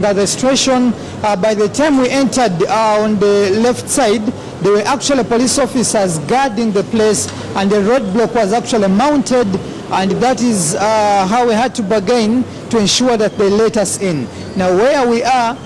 The station, by the time we entered on the left side, there were actually police officers guarding the place, and the roadblock was actually mounted, and that is how we had to bargain to ensure that they let us in. Now where we are,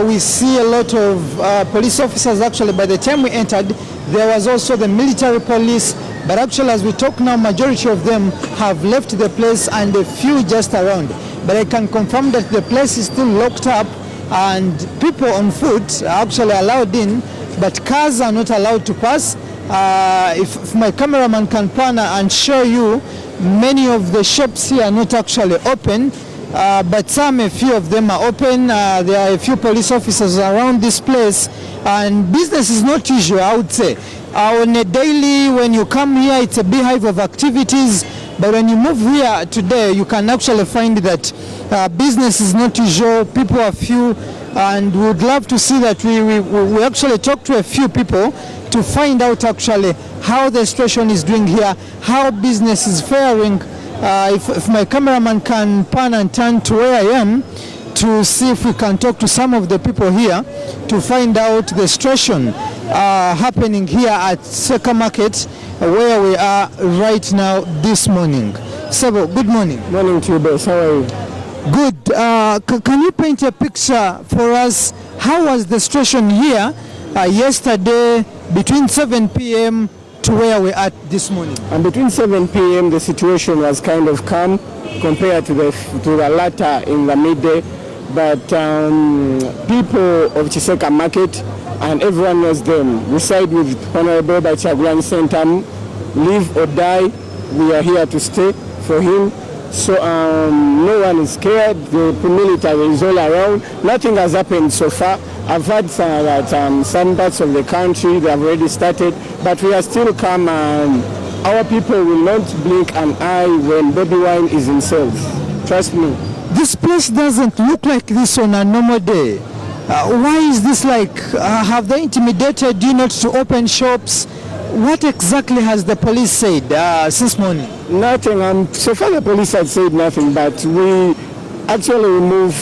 we see a lot of police officers. Actually, by the time we entered, there was also the military police, but actually as we talk now, majority of them have left the place and a few just around. But I can confirm that the place is still locked up and people on foot are actually allowed in, but cars are not allowed to pass. If my cameraman can pan and show you, many of the shops here are not actually open, but a few of them are open. There are a few police officers around this place, and business is not usual, I would say. On a daily, when you come here, it's a beehive of activities. But when you move here today, you can actually find that business is not usual, people are few, and we would love to see that we actually talk to a few people to find out actually how the situation is doing here, how business is faring. If my cameraman can pan and turn to where I am to see if we can talk to some of the people here to find out the situation happening here at Seka Market, where we are right now this morning. Sebo, good morning. Morning to you, boss. How are you? Good. Can you paint a picture for us? How was the situation here yesterday between 7 p.m. to where we are this morning? And between 7 p.m. the situation was kind of calm compared to the latter in the midday. But people of Chiseka Market, and everyone knows them, we side with Honorable KYAGULANYI SSENTAMU, live or die, we are here to stay for him. So no one is scared, the military is all around, nothing has happened so far. I've heard that some parts of the country, they have already started, but we are still calm, and our people will not blink an eye when baby wine is in sales. Trust me. This place doesn't look like this on a normal day. Why is this like? Have they intimidated you not to open shops? What exactly has the police said since morning? Nothing. So far the police had said nothing, but we actually remove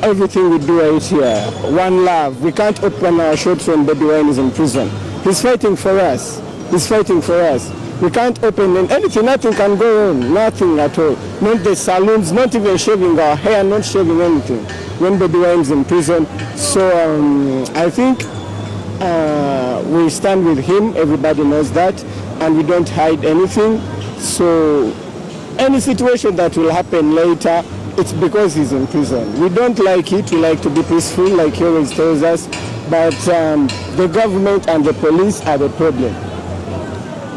everything we do right here. One love. We can't open our shops when baby wine is in prison. He's fighting for us. He's fighting for us. We can't open anything, nothing can go on, nothing at all. Not the salons, not even shaving our hair, not shaving anything when baby wine is in prison. So I think we stand with him, everybody knows that, and we don't hide anything. So any situation that will happen later, it's because he's in prison. We don't like it, we like to be peaceful, like he always tells us, but the government and the police are the problem.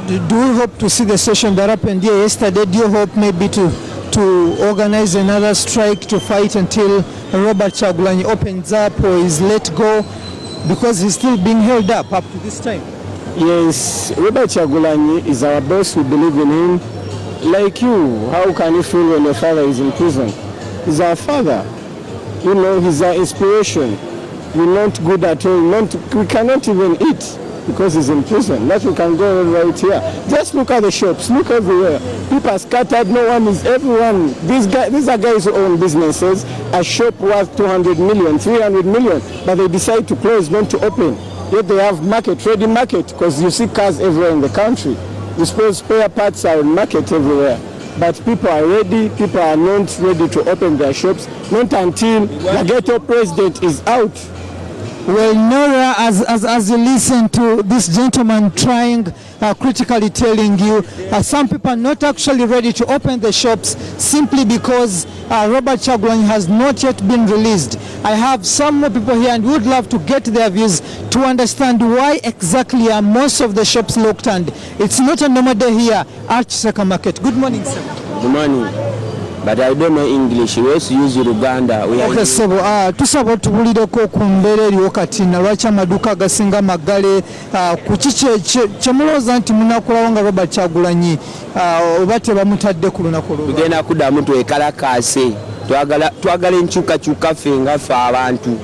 Do you hope to see the session that happened here yesterday? Do you hope maybe to organize another strike to fight until Robert KYAGULANYI opens up or is let go, because he's still being held up to this time? Yes, Robert KYAGULANYI is our boss, we believe in him. Like you, how can you feel when your father is in prison? He's our father. You know, he's our inspiration. We're not good at all. We cannot even eat because he's in prison. That we can go right here. Just look at the shops. Look everywhere. People are scattered. No one is. Everyone. These are guys who own businesses. A shop worth 200 million, 300 million, but they decide to close, not to open. Yet they have market, ready market, because you see cars everywhere in the country. You suppose spare parts are in market everywhere. But people are ready. People are not ready to open their shops. Not until the ghetto president is out. Well, Nora, as you listen to this gentleman trying, critically telling you, some people are not actually ready to open the shops simply because Robert KYAGULANYI has not yet been released. I have some more people here and would love to get their views to understand why exactly are most of the shops locked, and it's not a normal day here at Seka Market. Good morning, sir. Good morning. But I don't know English. We also use Uganda. Okay, so tusaba tubulireko ku mbeera eriwo kati na lwaki amaduuka agasinga magale ku kiki kyemulowooza nti munakulawo nga Robert KYAGULANYI oba tebamutadde ku lunaku olwo? Tugenda kuddamu twekalakaase, twagala enkyukakyuka ffe nga ffe abantu,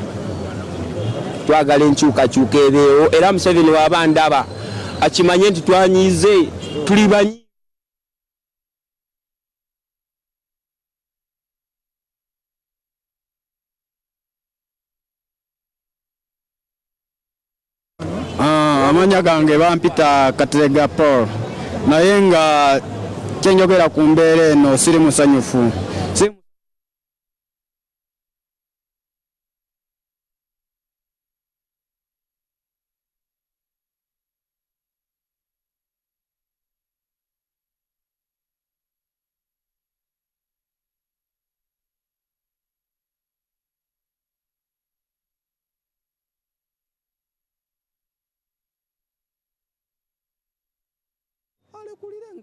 twagala enkyukakyuka ebeewo, era Museveni waba ndaba akimanye nti twanyize tuli banyi. Amanya gange bampita Katerega Paul. Naye nga kyenjogera ku mbeera eno siri musanyufu.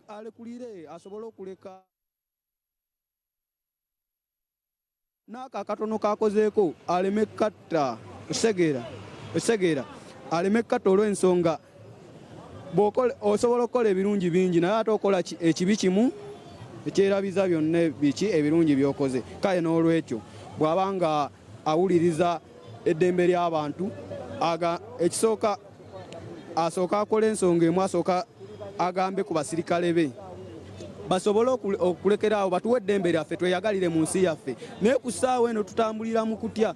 Alekulire asobola okuleka n'aka katono kakozeeko aleme katta esegera aleme katta olw'ensonga osobola okukola ebirungi bingi naye ate okola ekibi kimu ekyerabiza byonna biki ebirungi byokoze kale n'olwekyo bw'aba nga awuliriza eddembe ly'abantu ekisooka asooka akola ensonga emu asooka agambe ku basirikale be basobole okulekera awo batuwe eddembe lyaffe tweyagalire mu nsi yaffe naye ku ssaawa eno tutambulira mu kutya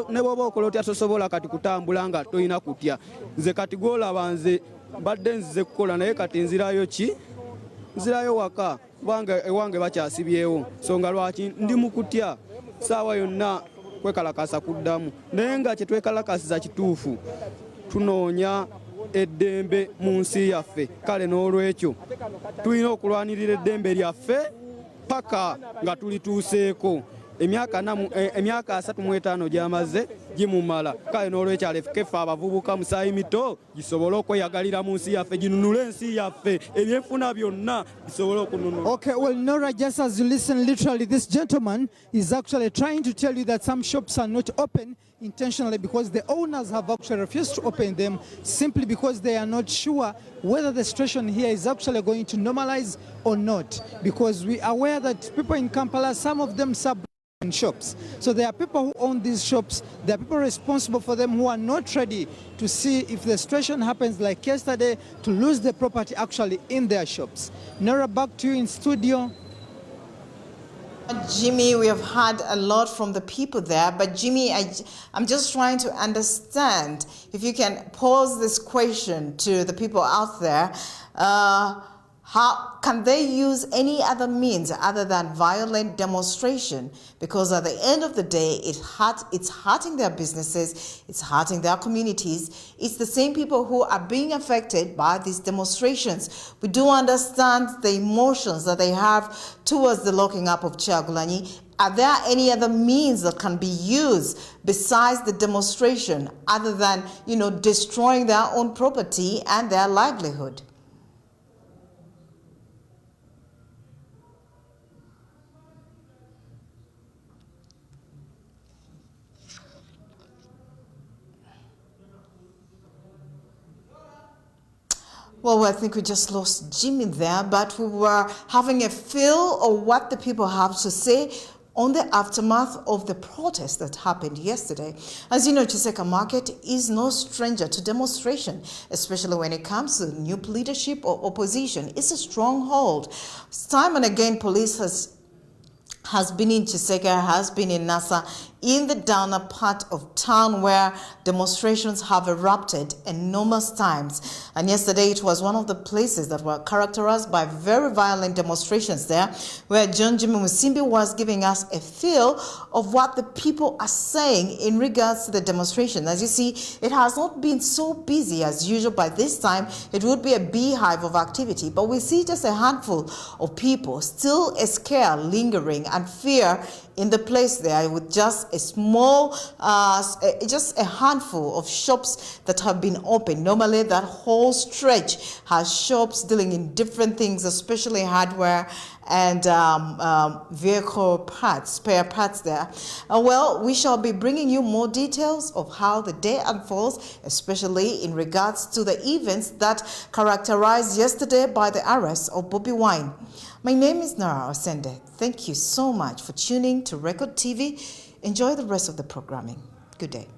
ne bw'oba okola otya tosobola kati kutambula nga tolina kutya nze kati gwolaba nze mbadde nzize kukola naye kati nzirayo waka kubanga ewange bakyasibyewo nsonga lwaki ndi mu kutya ssaawa yonna kwekalakasa kuddamu naye nga kye twekalakasiza kituufu tunoonya eddembe mu nsi yaffe kale n'olwekyo tulina okulwanirira eddembe lyaffe paka nga tulituuseeko emyaka 35 gyamaze gimumala kale n'olwekyo alekeffe abavubuka musaayi mito gisobole okweyagalira mu nsi yaffe ginunule ensi yaffe ebyenfuna byonna bisobole okununula. Okay, well, Nora, just as you listen, literally this gentleman is actually trying to tell you that some shops are not open intentionally because the owners have actually refused to open them simply because they are not sure whether the situation here is actually going to normalize or not, because we are aware that people in Kampala, some of them sub in shops. So there are people who own these shops, there are people responsible for them who are not ready to see if the situation happens like yesterday to lose the property actually in their shops. Nora, back to you in studio. Jimmy, we have heard a lot from the people there, but Jimmy, I'm just trying to understand if you can pose this question to the people out there. How can they use any other means other than violent demonstration? Because at the end of the day, it's hurting their businesses, it's hurting their communities. It's the same people who are being affected by these demonstrations. We do understand the emotions that they have towards the locking up of KYAGULANYI. Are there any other means that can be used besides the demonstration other than, destroying their own property and their livelihood? Well, I think we just lost Jimmy there, but we were having a feel of what the people have to say on the aftermath of the protest that happened yesterday. As you know, Chiseka Market is no stranger to demonstration, especially when it comes to new leadership or opposition. It's a stronghold. Time and again, police has been in Chiseka, has been in Nasa, in the downer part of town where demonstrations have erupted enormous times. And yesterday it was one of the places that were characterized by very violent demonstrations there, where John Jimmy Musimbi was giving us a feel of what the people are saying in regards to the demonstration. As you see, it has not been so busy as usual. By this time, it would be a beehive of activity, but we see just a handful of people, still a scare lingering and fear in the place there, with just a small, just a handful of shops that have been open. Normally, that whole stretch has shops dealing in different things, especially hardware and vehicle parts, spare parts there. Well, we shall be bringing you more details of how the day unfolds, especially in regards to the events that characterized yesterday by the arrest of Bobby Wine. My name is Nara Osende. Thank you so much for tuning to Record TV. Enjoy the rest of the programming. Good day.